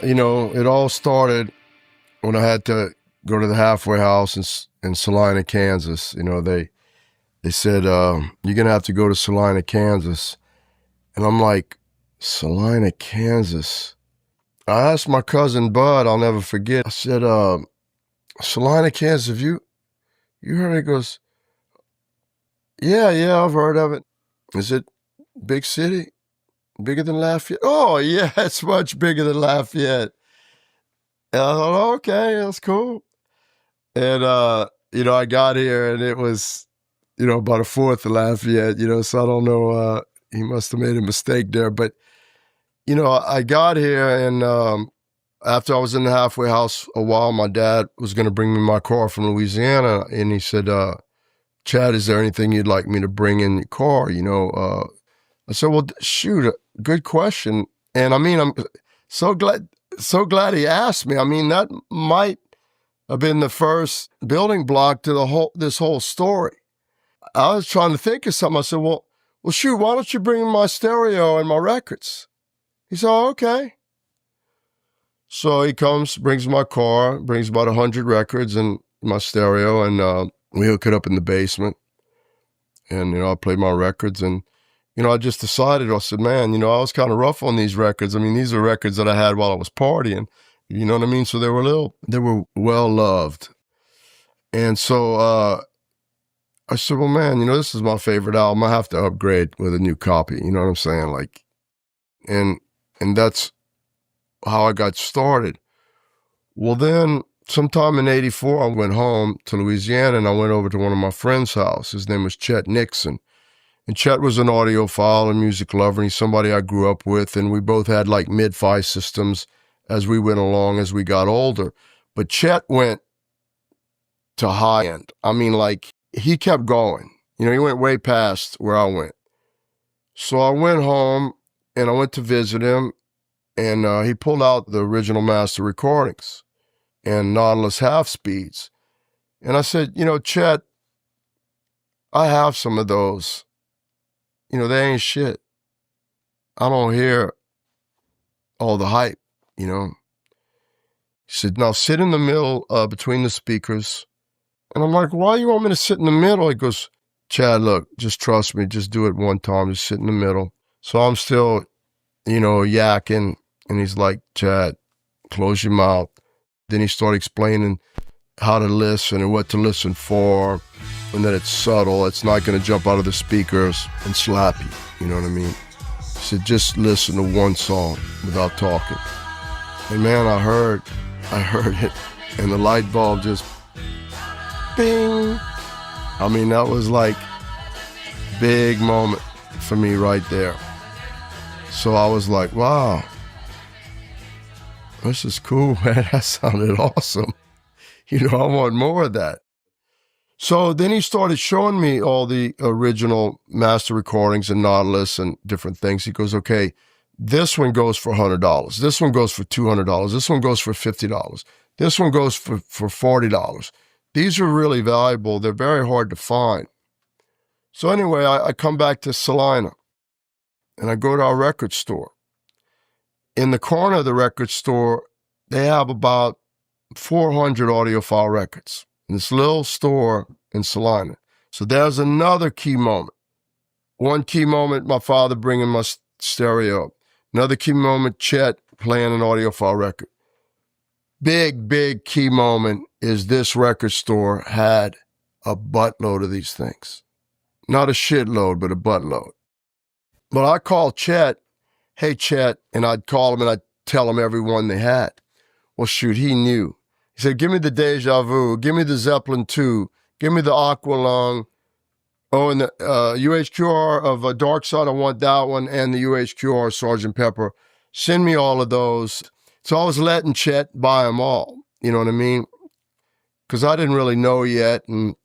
It all started when I had to go to the halfway house in Salina, Kansas. They said, you're going to have to go to Salina, Kansas. And I'm like, Salina, Kansas? I asked my cousin Bud, I'll never forget. I said, Salina, Kansas, have you heard it? He goes, yeah, I've heard of it. Is it big city? Bigger than Lafayette? Oh, yeah, it's much bigger than Lafayette. And I thought, okay, that's cool. And, I got here and it was, about a fourth of Lafayette, so I don't know, he must have made a mistake there. But, I got here and after I was in the halfway house a while, my dad was going to bring me my car from Louisiana. And he said, Chad, is there anything you'd like me to bring in the car? I said, well, shoot, good question. And I mean, I'm so glad he asked me. I mean, that might have been the first building block to this whole story. I was trying to think of something. I said, well, shoot, why don't you bring in my stereo and my records? He said, oh, okay. So he comes, brings my car, brings about 100 records and my stereo, and we hook it up in the basement. And, I played my records, and, I just decided, I said, man, I was kind of rough on these records. I mean, these are records that I had while I was partying, you know what I mean? So they were well loved. And so I said, well, man, this is my favorite album. I have to upgrade with a new copy, you know what I'm saying? Like, and that's how I got started. Well, then sometime in '84, I went home to Louisiana and I went over to one of my friend's house. His name was Chet Nixon. And Chet was an audiophile and music lover. And he's somebody I grew up with. And we both had like mid-fi systems as we went along as we got older. But Chet went to high end. I mean, like, he kept going. He went way past where I went. So I went home and I went to visit him. And he pulled out the original master recordings and Nautilus half speeds. And I said, Chet, I have some of those. They ain't shit. I don't hear all the hype, He said, now sit in the middle between the speakers. And I'm like, why you want me to sit in the middle? He goes, Chad, look, just trust me. Just do it one time. Just sit in the middle. So I'm still, yakking. And he's like, Chad, close your mouth. Then he started explaining how to listen and what to listen for, and that it's subtle. It's not going to jump out of the speakers and slap you. You know what I mean? He said, just listen to one song without talking. And man, I heard it, and the light bulb just bing. I mean, that was like big moment for me right there. So I was like, wow. This is cool, man. That sounded awesome. I want more of that. So then he started showing me all the original master recordings and Nautilus and different things. He goes, okay, this one goes for $100. This one goes for $200. This one goes for $50. This one goes for $40. These are really valuable. They're very hard to find. So anyway, I come back to Salina and I go to our record store. In the corner of the record store, they have about 400 audiophile records in this little store in Salina. So there's another key moment. One key moment, my father bringing my stereo. Another key moment, Chet playing an audiophile record. Big key moment is this record store had a buttload of these things. Not a shitload, but a buttload. But I called Chet, hey, Chet, and I'd call him and I'd tell him every one they had. Well, shoot, he knew. He said, give me the Deja Vu, give me the Zeppelin 2, give me the Aqualung. Oh, and the UHQR of Dark Side, I want that one, and the UHQR Sgt. Pepper. Send me all of those. So I was letting Chet buy them all, you know what I mean? Because I didn't really know yet, and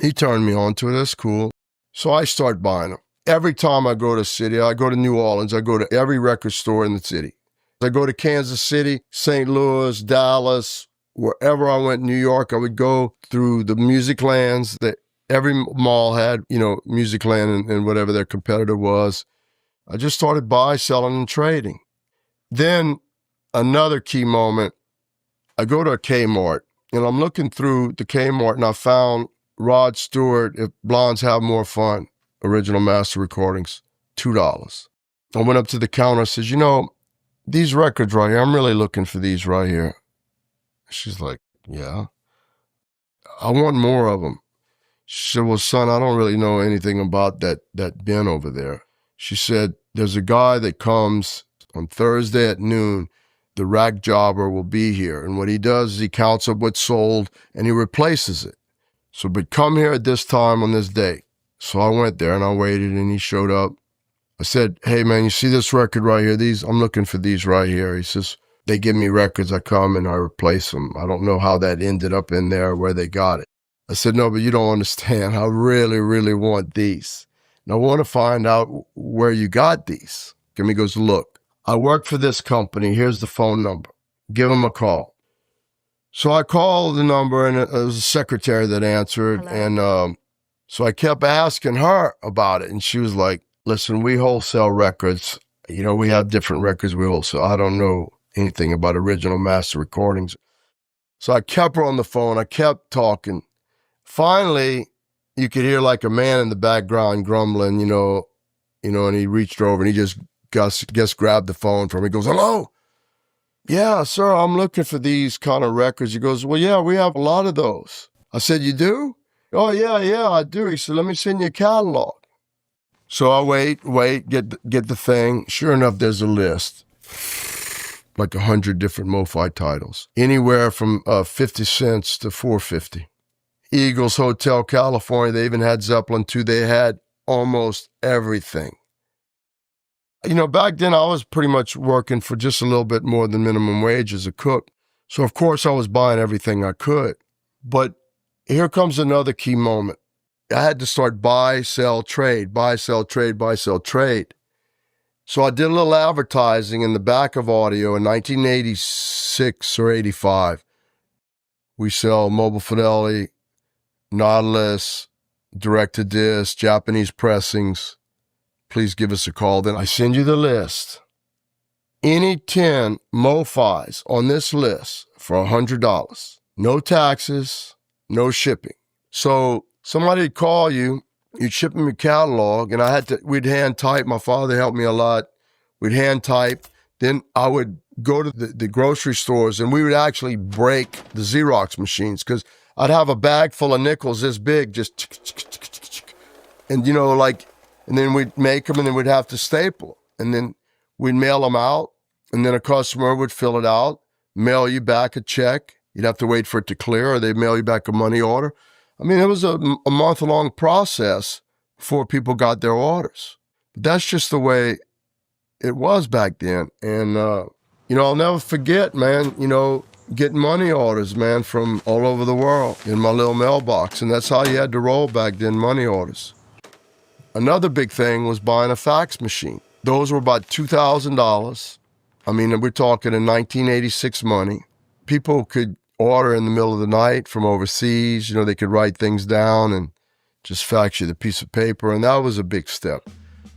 he turned me on to it. That's cool. So I start buying them. Every time I go to a city, I go to New Orleans, I go to every record store in the city. I go to Kansas City, St. Louis, Dallas, wherever I went in New York, I would go through the music lands that every mall had, music land and whatever their competitor was. I just started buying, selling, and trading. Then another key moment, I go to a Kmart, and I'm looking through the Kmart, and I found Rod Stewart, If Blondes Have More Fun, original master recordings, $2. I went up to the counter, I says, these records right here, I'm really looking for these right here. She's like, yeah. I want more of them. She said, well, son, I don't really know anything about that bin over there. She said, there's a guy that comes on Thursday at noon. The rack jobber will be here. And what he does is he counts up what's sold and he replaces it. So, but come here at this time on this day. So I went there and I waited and he showed up. I said, hey, man, you see this record right here? I'm looking for these right here. He says, they give me records. I come and I replace them. I don't know how that ended up in there, where they got it. I said, no, but you don't understand. I really, really want these. And I want to find out where you got these. And he goes, look, I work for this company. Here's the phone number. Give them a call. So I called the number, and it was a secretary that answered. Hello. And so I kept asking her about it. And she was like, listen, we wholesale records. We have different records we wholesale. I don't know anything about original master recordings. So I kept her on the phone. I kept talking. Finally, you could hear like a man in the background grumbling, and he reached over and he just grabbed the phone from me. He goes, hello? Yeah, sir, I'm looking for these kind of records. He goes, well, yeah, we have a lot of those. I said, you do? Oh, yeah, I do. He said, let me send you a catalog. So I wait, get the thing. Sure enough, there's a list, like 100 different MoFi titles, anywhere from 50 cents to $4.50. Eagles Hotel, California. They even had Zeppelin too. They had almost everything. Back then I was pretty much working for just a little bit more than minimum wage as a cook. So of course I was buying everything I could. But here comes another key moment. I had to start buy, sell, trade, buy, sell, trade, buy, sell, trade. So I did a little advertising in the back of Audio in 1986 or 85. We sell Mobile Fidelity, Nautilus, direct-to-disc, Japanese pressings. Please give us a call. Then I send you the list. Any 10 MoFis on this list for $100. No taxes, no shipping. So somebody would call you, you'd ship them your catalog, and we'd hand type. My father helped me a lot. We'd hand type. Then I would go to the grocery stores, and we would actually break the Xerox machines, because I'd have a bag full of nickels this big, just, and and then we'd make them, and then we'd have to staple, and then we'd mail them out, and then a customer would fill it out, mail you back a check. You'd have to wait for it to clear, or they'd mail you back a money order. I mean, it was a month-long process before people got their orders. But that's just the way it was back then. And, I'll never forget, man, getting money orders, man, from all over the world in my little mailbox. And that's how you had to roll back then, money orders. Another big thing was buying a fax machine. Those were about $2,000. I mean, we're talking in 1986 money. People could order in the middle of the night from overseas. They could write things down and just fax you the piece of paper. And that was a big step.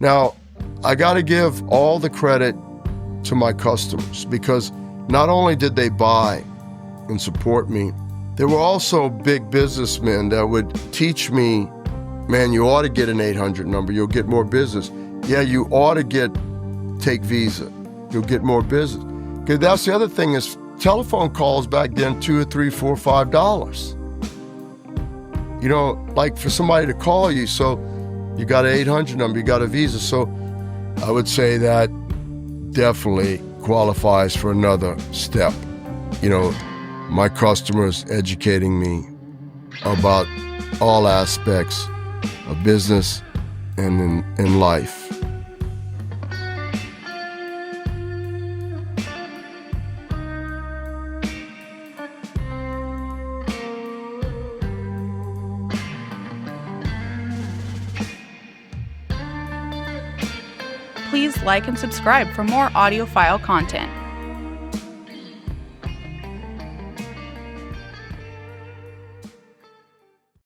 Now, I got to give all the credit to my customers, because not only did they buy and support me, there were also big businessmen that would teach me, man, you ought to get an 800 number. You'll get more business. Yeah, you ought to take Visa. You'll get more business. Because that's the other thing is telephone calls back then, $2 or $3, $4, $5. Like for somebody to call you. So you got an 800 number, you got a Visa. So I would say that definitely qualifies for another step. My customers educating me about all aspects of business and in life. Please like and subscribe for more Audiophile content.